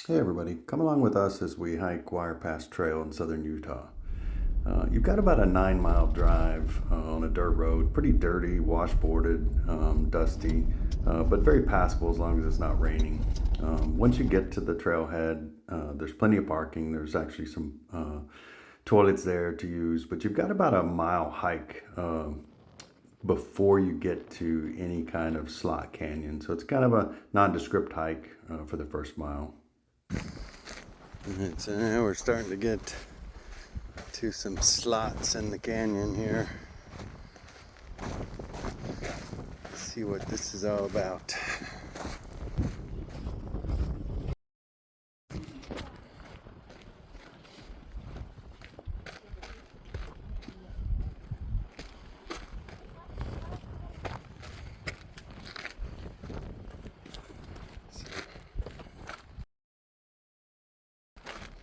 Hey everybody, come along with us as we hike Wire Pass Trail in southern Utah. You've got about a 9 mile drive on a dirt road, pretty dirty, washboarded, dusty, but very passable as long as it's not raining. Once you get to the trailhead, there's plenty of parking. There's actually some toilets there to use, but you've got about a mile hike before you get to any kind of slot canyon. So it's kind of a nondescript hike for the first mile. Alright, so now we're starting to get to some slots in the canyon here. Let's see what this is all about.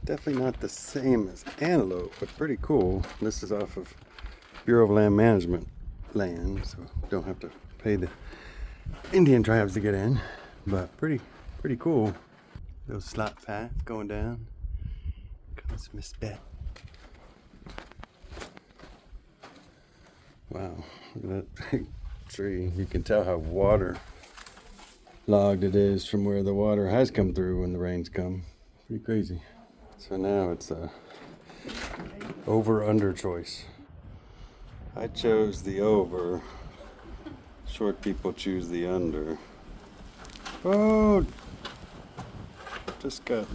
Definitely not the same as antelope, but pretty cool. This is off of Bureau of Land Management land, so don't have to pay the Indian tribes to get in, but pretty cool. Little slot path going down. Comes Miss Bet. Wow, look at that big tree. You can tell how water logged it is from where the water has come through when the rains come. Pretty crazy. So now it's a over-under choice. I chose the over. Short people choose the under. Oh! Just got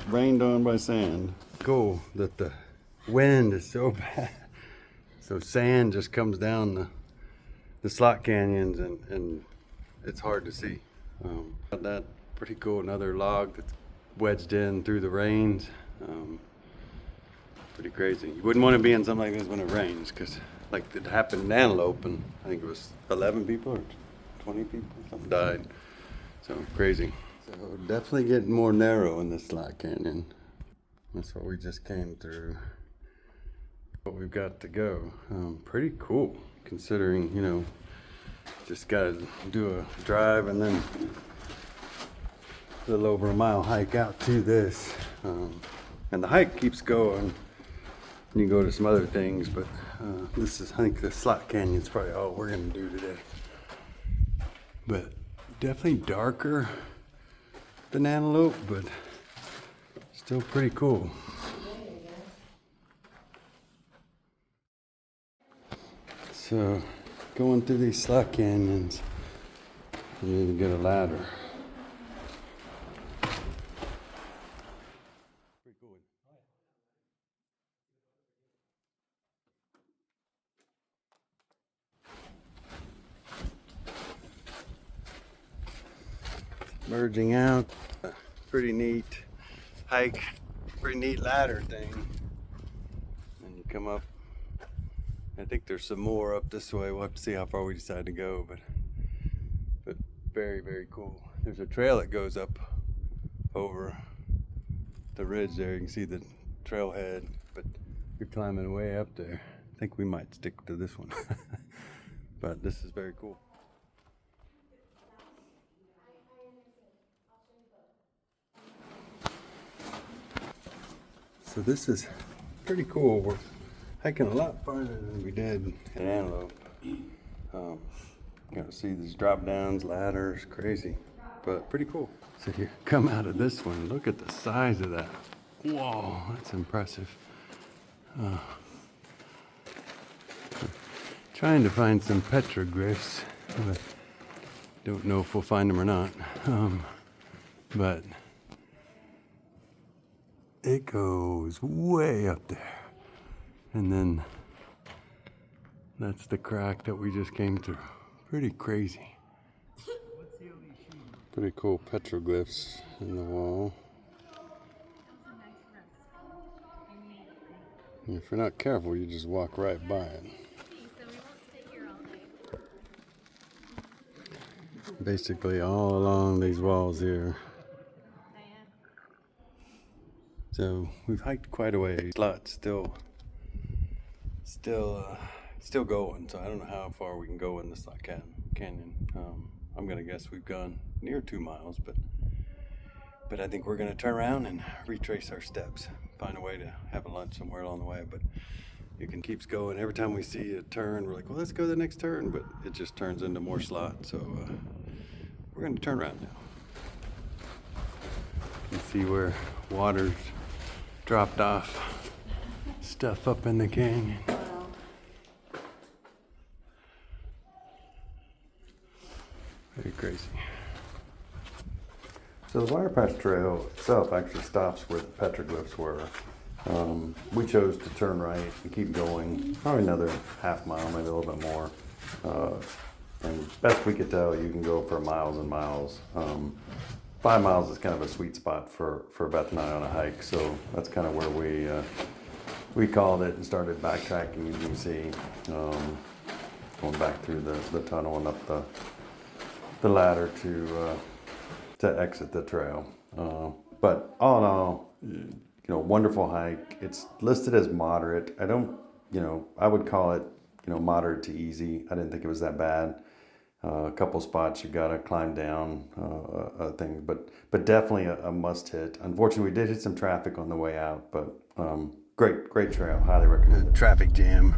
rained on by sand. Cool that the wind is so bad. So sand just comes down the slot canyons and it's hard to see. That pretty cool. Another log that's wedged in through the rains. Pretty crazy. You wouldn't want to be in something like this when it rains, because like it happened in Antelope, and I think it was 11 people or 20 people, something died. So crazy. So definitely getting more narrow in this slot canyon. That's what we just came through. What we've got to go. Pretty cool, considering, you know, just gotta do a drive and then a little over a mile hike out to this, and the hike keeps going. You can go to some other things, but this is, I think the slot canyon is probably all we're gonna do today. But definitely darker than Antelope, but still pretty cool. So going through these slot canyons, you need to get a ladder. Merging out, pretty neat hike, pretty neat ladder thing. And you come up. I think there's some more up this way. We'll have to see how far we decide to go, but very cool. There's a trail that goes up over the ridge there. You can see the trailhead, but you're climbing way up there. I think we might stick to this one. But this is very cool. So this is pretty cool. We're hiking a lot farther than we did in Antelope. You know, see these drop downs, ladders, crazy, but pretty cool. So you come out of this one, look at the size of that. Whoa, that's impressive. Trying to find some petroglyphs, but don't know if we'll find them or not. But it goes way up there. And then that's the crack that we just came through. Pretty crazy. Pretty cool petroglyphs in the wall. And if you're not careful, you just walk right by it. Basically all along these walls here. So we've hiked quite a way. Slot's still going, so I don't know how far we can go in this canyon. I'm gonna guess we've gone near 2 miles, but But I think we're gonna turn around and retrace our steps, find a way to have a lunch somewhere along the way. But it keeps going. Every time we see a turn, we're like, well, let's go to the next turn, but it just turns into more slots. So we're gonna turn around now. You see where water's dropped off stuff up in the canyon. Very crazy. So the Wire Pass Trail itself actually stops where the petroglyphs were. We chose to turn right and keep going, probably another half mile, maybe a little bit more. And best we could tell, you can go for miles and miles. 5 miles is kind of a sweet spot for Beth and I on a hike, so that's kind of where we called it and started backtracking, as you can see, going back through the tunnel and up the ladder to exit the trail. But all in all, wonderful hike. It's listed as moderate. I would call it, moderate to easy. I didn't think it was that bad. A couple spots you gotta climb down a thing, but definitely a must hit. Unfortunately, we did hit some traffic on the way out, but great trail. Highly recommend it. Traffic jam